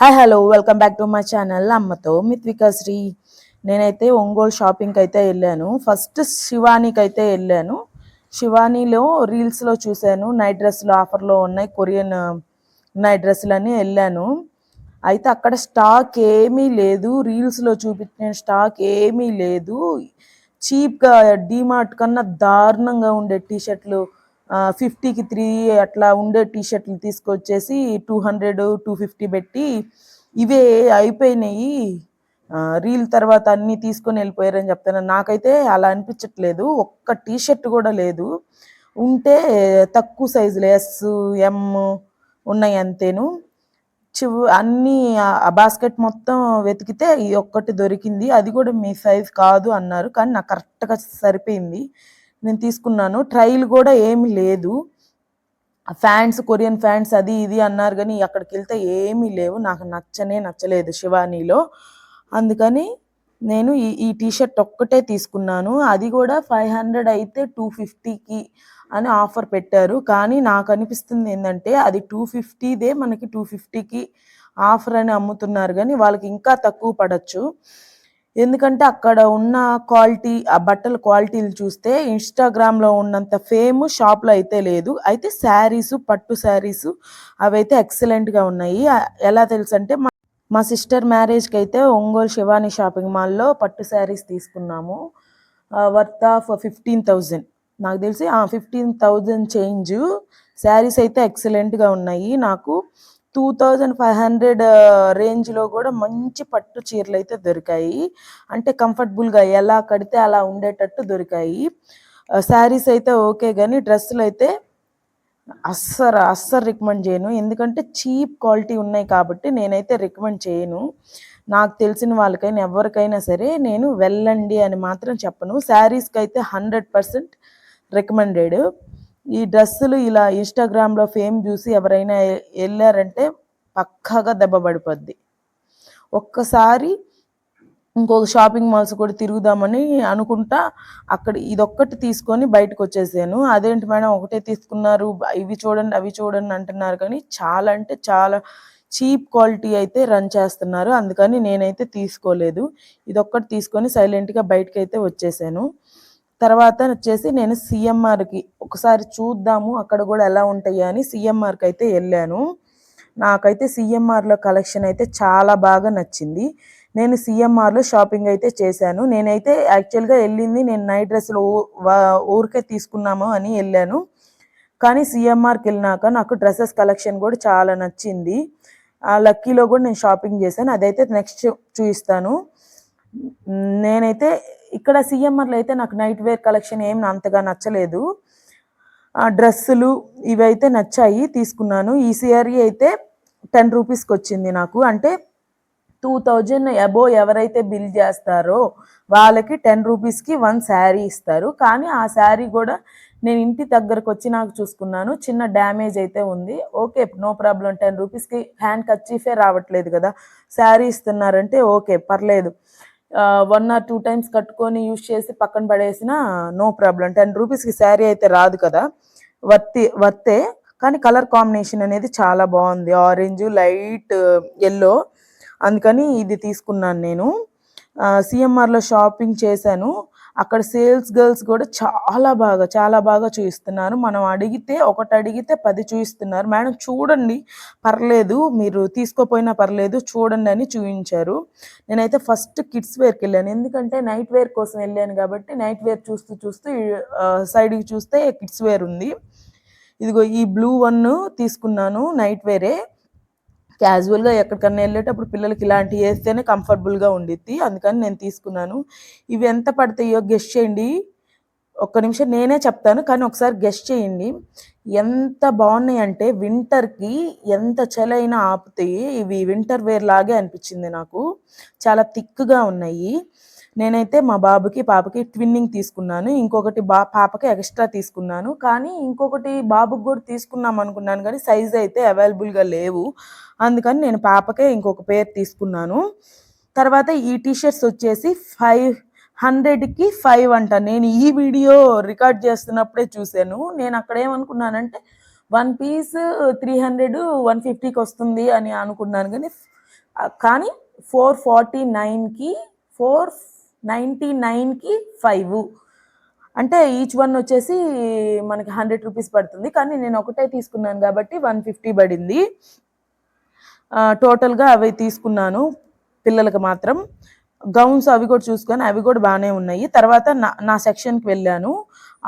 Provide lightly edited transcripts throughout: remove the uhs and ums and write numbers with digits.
Hi hello welcome back to my channel అమ్మతో myth వికాశ్రీ. నేనైతే ఒంగోలు షాపింగ్కి అయితే వెళ్ళాను. ఫస్ట్ శివానీకి అయితే వెళ్ళాను. శివానీలో రీల్స్లో చూశాను నైట్ డ్రెస్సులు ఆఫర్లో ఉన్నాయి, కొరియన్ నైట్ డ్రెస్సులు అని వెళ్ళాను. అయితే అక్కడ స్టాక్ ఏమీ లేదు, రీల్స్లో చూపించిన స్టాక్ ఏమీ లేదు. చీప్గా డీమార్ట్ కన్నా దారుణంగా ఉండే టీషర్ట్లు 50కి 3 అట్లా ఉండే టీషర్ట్లు తీసుకొచ్చేసి 200 250 పెట్టి ఇవే అయిపోయినాయి, రీల్ తర్వాత అన్నీ తీసుకొని వెళ్ళిపోయారని చెప్తాను. నాకైతే అలా అనిపించట్లేదు, ఒక్క టీషర్ట్ కూడా లేదు. ఉంటే తక్కువ సైజులు ఎస్ ఎమ్ ఉన్నాయి అంతేను. అన్నీ ఆ బాస్కెట్ మొత్తం వెతికితే ఈ ఒక్కటి దొరికింది, అది కూడా మీ సైజ్ కాదు అన్నారు, కానీ నాకు కరెక్ట్గా సరిపోయింది. నేను తీసుకున్నాను. ట్రైల్ కూడా ఏమి లేదు. ఫ్యాన్స్ కొరియన్ ఫ్యాన్స్ అది ఇది అన్నారు, కానీ అక్కడికి వెళ్తే ఏమీ లేవు. నాకు నచ్చలేదు శివానీలో. అందుకని నేను ఈ టీషర్ట్ ఒక్కటే తీసుకున్నాను. అది కూడా 500 అయితే 250కి అని ఆఫర్ పెట్టారు. కానీ నాకు అనిపిస్తుంది ఏంటంటే అది 250దే మనకి 250కి ఆఫర్ అని అమ్ముతున్నారు, కానీ వాళ్ళకి ఇంకా తక్కువ పడచ్చు. ఎందుకంటే అక్కడ ఉన్న క్వాలిటీ, ఆ బట్టల క్వాలిటీలు చూస్తే ఇన్స్టాగ్రామ్లో ఉన్నంత ఫేమ్ షాప్లో అయితే లేదు. అయితే శారీసు, పట్టు శారీసు అవైతే ఎక్సలెంట్గా ఉన్నాయి. ఎలా తెలుసు అంటే మా సిస్టర్ మ్యారేజ్కి అయితే ఒంగోలు శివాని షాపింగ్ మాల్లో పట్టు శారీస్ తీసుకున్నాము. వర్త్ ఆఫ్ 15,000 నాకు తెలిసి 15,000 చేంజ్. శారీస్ అయితే ఎక్సలెంట్గా ఉన్నాయి. నాకు 2,500 రేంజ్లో కూడా మంచి పట్టు చీరలు అయితే దొరికాయి. అంటే కంఫర్టబుల్గా ఎలా కడితే అలా ఉండేటట్టు దొరికాయి. శారీస్ అయితే ఓకే, కానీ డ్రెస్సులు అయితే అస్సలు రికమెండ్ చేయను. ఎందుకంటే చీప్ క్వాలిటీ ఉన్నాయి కాబట్టి నేనైతే రికమెండ్ చేయను. నాకు తెలిసిన వాళ్ళకైనా ఎవరికైనా సరే నేను వెళ్ళండి అని మాత్రం చెప్పను. శారీస్కి అయితే 100% రికమెండెడ్. ఈ డ్రెస్సులు ఇలా ఇన్స్టాగ్రామ్లో ఫేమ్ చూసి ఎవరైనా వెళ్ళారంటే పక్కాగా దెబ్బ పడిపోద్ది. ఒక్కసారి ఇంకొక షాపింగ్ మాల్స్ కూడా తిరుగుదామని అనుకుంటా అక్కడ ఇదొక్కటి తీసుకొని బయటకు వచ్చేసాను. అదేంటి మేడం ఒకటే తీసుకున్నారు, ఇవి చూడండి అవి చూడండి అంటున్నారు, కానీ చాలా అంటే చాలా చీప్ క్వాలిటీ అయితే రన్ చేస్తున్నారు. అందుకని నేనైతే తీసుకోలేదు. ఇదొక్కటి తీసుకొని సైలెంట్గా బయటకు అయితే వచ్చేసాను. తర్వాత వచ్చేసి నేను సిఎంఆర్కి ఒకసారి చూద్దాము అక్కడ కూడా ఎలా ఉంటాయి అని సిఎంఆర్కి అయితే వెళ్ళాను. నాకైతే సిఎంఆర్లో కలెక్షన్ అయితే చాలా బాగా నచ్చింది. నేను సిఎంఆర్లో షాపింగ్ అయితే చేశాను. నేనైతే యాక్చువల్గా వెళ్ళింది నేను నైట్ డ్రెస్సులు ఊరికే తీసుకున్నాము అని వెళ్ళాను, కానీ సిఎంఆర్కి వెళ్ళినాక నాకు డ్రెస్సెస్ కలెక్షన్ కూడా చాలా నచ్చింది. ఆ లక్కీలో కూడా నేను షాపింగ్ చేశాను, అదైతే నెక్స్ట్ చూపిస్తాను. నేనైతే ఇక్కడ సిఎంఆర్లో అయితే నాకు నైట్ వేర్ కలెక్షన్ ఏం అంతగా నచ్చలేదు. డ్రెస్సులు ఇవైతే నచ్చాయి, తీసుకున్నాను. ఈ శారీ అయితే 10 రూపీస్కి వచ్చింది నాకు. అంటే 2,000 అబోవ్ ఎవరైతే బిల్ చేస్తారో వాళ్ళకి 10 రూపీస్కి 1 శారీ ఇస్తారు. కానీ ఆ శారీ కూడా నేను ఇంటి దగ్గరకు వచ్చి నాకు చూసుకున్నాను, చిన్న డ్యామేజ్ అయితే ఉంది. Okay, no problem. 10 రూపీస్కి హ్యాండ్ కర్చీఫే రావట్లేదు కదా, శారీ ఇస్తున్నారంటే ఓకే పర్లేదు. 1 or 2 టైమ్స్ కట్టుకొని యూజ్ చేసి పక్కన పడేసిన నో ప్రాబ్లం. 10 రూపీస్కి శారీ అయితే రాదు కదా, వర్తే. కానీ కలర్ కాంబినేషన్ అనేది చాలా బాగుంది, ఆరెంజ్ లైట్ ఎల్లో. అందుకని ఇది తీసుకున్నాను నేను. సిఎంఆర్లో షాపింగ్ చేశాను. అక్కడ సేల్స్ గర్ల్స్ కూడా చాలా బాగా చూపిస్తున్నారు. మనం ఒకటి అడిగితే 10 చూపిస్తున్నారు. మేడం చూడండి పర్లేదు, మీరు తీసుకోపోయినా పర్లేదు చూడండి అని చూపించారు. నేనైతే ఫస్ట్ కిడ్స్ వేర్కి వెళ్ళాను, ఎందుకంటే నైట్ వేర్ కోసం వెళ్ళాను కాబట్టి నైట్ వేర్ చూస్తూ సైడ్కి చూస్తే కిడ్స్ వేర్ ఉంది. ఇదిగో ఈ బ్లూ వన్ తీసుకున్నాను, నైట్ వేరే. క్యాజువల్గా ఎక్కడికన్నా వెళ్ళేటప్పుడు పిల్లలకి ఇలాంటివి వేస్తేనే కంఫర్టబుల్గా ఉండిద్ది, అందుకని నేను తీసుకున్నాను. ఇవి ఎంత పడతాయో గెస్ట్ చేయండి. ఒక్క నిమిషం నేనే చెప్తాను, కానీ ఒకసారి గెస్ట్ చేయండి. ఎంత బాగున్నాయి అంటే వింటర్కి ఎంత చలైనా ఆపుతాయి. ఇవి వింటర్ వేర్ లాగే అనిపించింది నాకు, చాలా థిక్గా ఉన్నాయి. నేనైతే మా బాబుకి పాపకి ట్విన్నింగ్ తీసుకున్నాను, ఇంకొకటి పాపకి ఎక్స్ట్రా తీసుకున్నాను. కానీ ఇంకొకటి బాబుకి కూడా తీసుకున్నాం అనుకున్నాను, కానీ సైజ్ అయితే అవైలబుల్గా లేవు. అందుకని నేను పాపకే ఇంకొక పేర్ తీసుకున్నాను. తర్వాత ఈ టీషర్ట్స్ వచ్చేసి 500కి 5 అంట. నేను ఈ వీడియో రికార్డ్ చేస్తున్నప్పుడే చూశాను. నేను అక్కడ ఏమనుకున్నానంటే 1 పీస్ 300 150కి వస్తుంది అని అనుకున్నాను, కానీ కానీ 449కి 499కి 5 అంటే ఈచ్ వన్ వచ్చేసి మనకి 100 రూపీస్ పడుతుంది. కానీ నేను ఒకటే తీసుకున్నాను కాబట్టి 150 పడింది. టోటల్గా అవి తీసుకున్నాను పిల్లలకి మాత్రం. గౌన్స్ అవి కూడా చూసుకొని అవి కూడా బాగానే ఉన్నాయి. తర్వాత నా సెక్షన్కి వెళ్ళాను.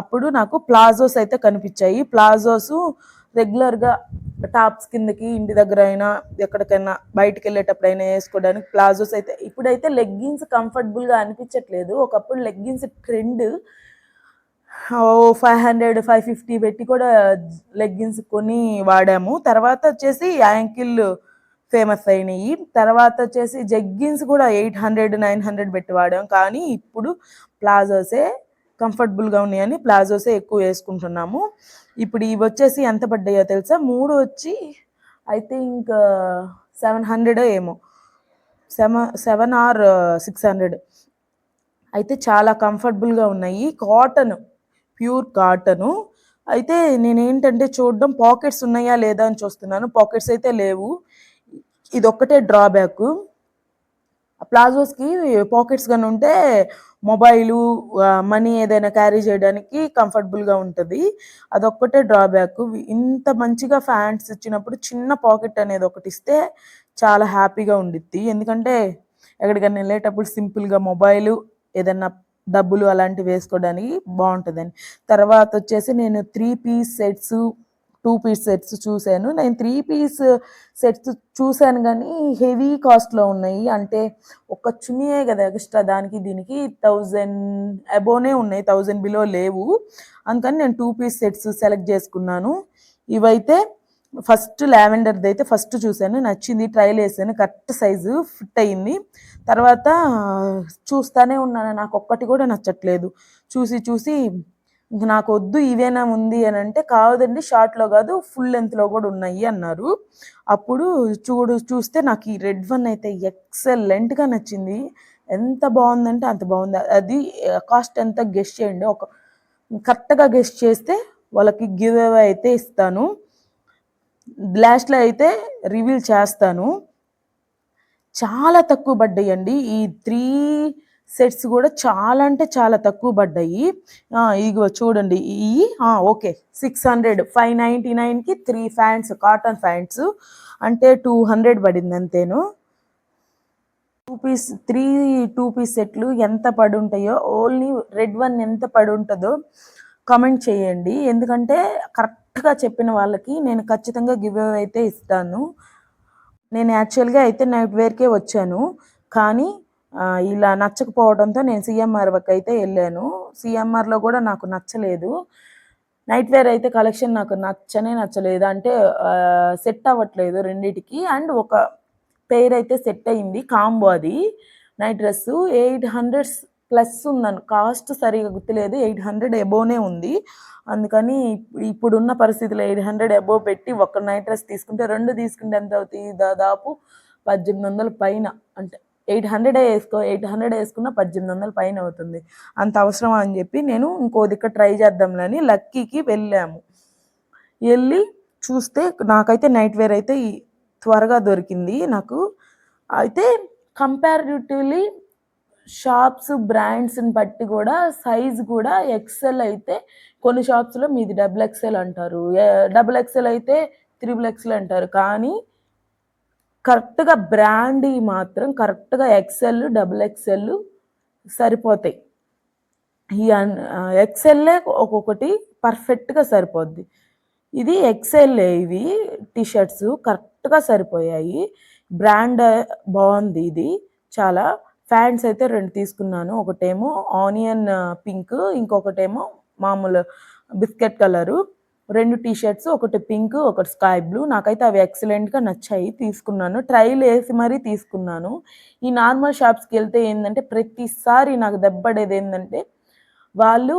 అప్పుడు నాకు ప్లాజోస్ అయితే కనిపించాయి. ప్లాజోస్ రెగ్యులర్గా టాప్స్ కిందకి ఇంటి దగ్గర అయినా ఎక్కడికైనా బయటకు వెళ్ళేటప్పుడైనా వేసుకోవడానికి ప్లాజోస్ అయితే. ఇప్పుడైతే లెగ్గిన్స్ కంఫర్టబుల్గా అనిపించట్లేదు. ఒకప్పుడు లెగ్గిన్స్ ట్రెండ్. 500 550 పెట్టి కూడా లెగ్గిన్స్ కొని వాడాము. తర్వాత వచ్చేసి యాంకిల్ ఫేమస్ అయినాయి. తర్వాత వచ్చేసి జగ్గిన్స్ కూడా 800 900 పెట్టి వాడాం. కానీ ఇప్పుడు ప్లాజోసే కంఫర్టబుల్గా ఉన్నాయని ప్లాజోసే ఎక్కువ వేసుకుంటున్నాము. ఇప్పుడు ఇవి వచ్చేసి ఎంత పడ్డాయో తెలుసా? 3 వచ్చి ఐ థింక్ 700 ఏమో, 7 ఆర్ 600. అయితే చాలా కంఫర్టబుల్గా ఉన్నాయి. Cotton, pure cotton. అయితే నేనేంటంటే చూడడం పాకెట్స్ ఉన్నాయా లేదా అని చూస్తున్నాను. పాకెట్స్ అయితే లేవు. ఇది ఒక్కటే డ్రాబ్యాక్. ప్లాజోస్కి పాకెట్స్ కానీ ఉంటే మొబైలు, మనీ ఏదైనా క్యారీ చేయడానికి కంఫర్టబుల్గా ఉంటుంది. అదొక్కటే డ్రాబ్యాక్. ఇంత మంచిగా ఫ్యాంట్స్ ఇచ్చినప్పుడు చిన్న పాకెట్ అనేది ఒకటి ఇస్తే చాలా హ్యాపీగా ఉండిద్ది. ఎందుకంటే ఎక్కడికైనా వెళ్ళేటప్పుడు సింపుల్గా మొబైలు, ఏదన్నా డబ్బులు అలాంటివి వేసుకోవడానికి బాగుంటుందని. తర్వాత వచ్చేసి నేను 3 పీస్ సెట్స్, 2 పీస్ సెట్స్ చూశాను. నేను 3 పీస్ సెట్స్ చూశాను కానీ హెవీ కాస్ట్లో ఉన్నాయి. అంటే ఒక చున్నీయే కదా ఎక్స్ట్రా, దానికి దీనికి 1000 అబోనే ఉన్నాయి, 1000 బిలో లేవు. అందుకని నేను 2 పీస్ సెట్స్ సెలెక్ట్ చేసుకున్నాను. ఇవైతే ఫస్ట్ లావెండర్ది అయితే ఫస్ట్ చూశాను, నచ్చింది, ట్రైల్ వేసాను, కరెక్ట్ సైజు ఫిట్ అయ్యింది. తర్వాత చూస్తానే ఉన్నాను, నాకు ఒక్కటి కూడా నచ్చట్లేదు. చూసి ఇంక నాకు వద్దు, ఇవేనా ఉంది అని అంటే, కాదండి షార్ట్లో కాదు ఫుల్ లెంత్లో కూడా ఉన్నాయి అన్నారు. అప్పుడు చూస్తే నాకు ఈ రెడ్ వన్ అయితే ఎక్సలెంట్గా నచ్చింది. ఎంత బాగుందంటే అంత బాగుంది. అది కాస్ట్ ఎంత గెస్ట్ చేయండి. కరెక్ట్గా గెస్ట్ చేస్తే వాళ్ళకి గివ్ అవే అయితే ఇస్తాను. లాస్ట్లో అయితే రివీల్ చేస్తాను. చాలా తక్కువ పడ్డాయండి ఈ 3 సెట్స్ కూడా. చాలా అంటే చాలా తక్కువ పడ్డాయి. ఇగో చూడండి, ఓకే 600, 599కి 3 ఫ్యాంట్స్, కాటన్ ఫ్యాంట్స్ అంటే 200 పడింది అంతేను. 2 పీస్ సెట్లు ఎంత పడి ఉంటాయో, ఓన్లీ రెడ్ వన్ ఎంత పడి ఉంటుందో కామెంట్ చేయండి. ఎందుకంటే కరెక్ట్గా చెప్పిన వాళ్ళకి నేను ఖచ్చితంగా గివ్ అవే అయితే ఇస్తాను. నేను యాక్చువల్గా అయితే నైట్ వేర్కే వచ్చాను, కానీ ఇలా నచ్చకపోవడంతో నేను సిఎంఆర్ వరకు అయితే వెళ్ళాను. సిఎంఆర్లో కూడా నాకు నచ్చలేదు. నైట్ వేర్ అయితే కలెక్షన్ నాకు నచ్చలేదు. అంటే సెట్ అవ్వట్లేదు రెండిటికి. అండ్ ఒక పెయిర్ అయితే సెట్ అయింది, కాంబో. అది నైట్ డ్రెస్ 800 ప్లస్ ఉందని, కాస్ట్ సరిగా గుర్తులేదు, 800 ఎబోనే ఉంది. అందుకని ఇప్పుడున్న పరిస్థితిలో 800 ఎబో పెట్టి ఒక నైట్ డ్రెస్ తీసుకుంటే, 2 తీసుకుంటే ఎంత అవుతుంది? దాదాపు 1800 పైన. అంటే 800 వేసుకున్న 1800 పైన అవుతుంది. అంత అవసరం అని చెప్పి నేను ఇంకో దిక్క ట్రై చేద్దాంలని లక్కీకి వెళ్ళాము. వెళ్ళి చూస్తే నాకైతే నైట్ వేర్ అయితే త్వరగా దొరికింది నాకు. అయితే కంపారిటివ్లీ షాప్స్, బ్రాండ్స్ని బట్టి కూడా సైజ్ కూడా ఎక్సెల్ అయితే కొన్ని షాప్స్లో మీది XXL అంటారు, XXL అయితే XXL అంటారు. కానీ కరెక్ట్గా బ్రాండ్ మాత్రం కరెక్ట్గా XL, XXL సరిపోతాయి. ఈ ఎక్సెల్లే ఒక్కొక్కటి పర్ఫెక్ట్గా సరిపోద్ది. ఇది ఎక్సెల్లే, ఇవి టీషర్ట్స్ కరెక్ట్గా సరిపోయాయి. బ్రాండ్ బాగుంది ఇది చాలా. ఫ్యాంట్స్ అయితే 2 తీసుకున్నాను. ఒకటేమో ఆనియన్ పింక్, ఇంకొకటేమో మామూలు బిస్కెట్ కలరు. 2 టీషర్ట్స్, ఒకటి పింక్, ఒకటి స్కై బ్లూ. నాకైతే అవి ఎక్సలెంట్గా నచ్చాయి, తీసుకున్నాను. ట్రైల్ వేసి మరీ తీసుకున్నాను. ఈ నార్మల్ షాప్స్కి వెళ్తే ఏంటంటే ప్రతిసారి నాకు దెబ్బడేది ఏంటంటే, వాళ్ళు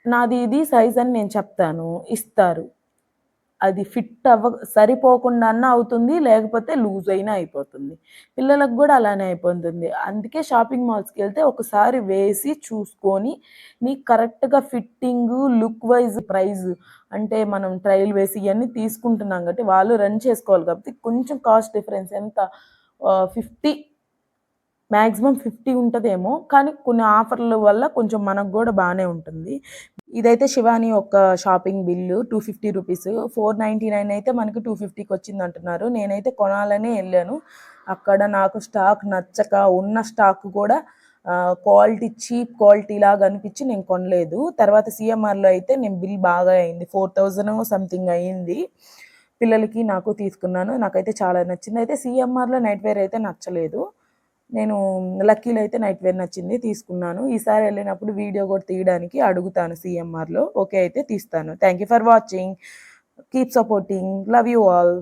నాది ఇది సైజ్ అని నేను చెప్తాను, ఇస్తారు, అది ఫిట్ సరిపోకుండా అన్న అవుతుంది, లేకపోతే లూజ్ అయినా అయిపోతుంది. పిల్లలకు కూడా అలానే అయిపోతుంది. అందుకే షాపింగ్ మాల్స్కి వెళ్తే ఒకసారి వేసి చూసుకొని నీకు కరెక్ట్గా ఫిట్టింగ్, లుక్ వైజ్, ప్రైజ్, అంటే మనం ట్రయల్ వేసి ఇవన్నీ తీసుకుంటున్నాం కాబట్టి వాళ్ళు రన్ చేసుకోవాలి కాబట్టి కొంచెం కాస్ట్ డిఫరెన్స్ ఎంత 50 మ్యాక్సిమం 50 ఉంటదేమో. కానీ కొన్ని ఆఫర్‌ల వల్ల కొంచెం మనకు గూడా బానే ఉంటుంది. ఇదైతే శివాని యొక్క షాపింగ్ బిల్లు రూ. 250. 499 అయితే మనకి 250కి వచ్చిందంటున్నారు. నేనైతే కొనాలనే ఎళ్ళాను. అక్కడ నాకు స్టాక్ నచ్చక ఉన్న స్టాక్ కూడా క్వాలిటీ చీప్ క్వాలిటీ లాగా అనిపించి నేను కొనలేదు. తర్వాత సీఎంఆర్‌లో అయితే నేను బిల్ బాగా అయింది. 4000 సంథింగ్ అయింది. పిల్లలకి నాకు తీసుకున్నాను. నాకైతే చాలా నచ్చింది. అయితే సీఎంఆర్‌లో నైట్ వేర్ అయితే నచ్చలేదు. నేను లక్కీలో అయితే నైట్ వేర్ నచ్చింది తీసుకున్నాను. ఈసారి వెళ్ళినప్పుడు వీడియో కూడా తీయడానికి అడుగుతాను సీఎంఆర్‌లో. ఓకే అయితే తీస్తాను. Thank you for watching. Keep supporting. Love you all.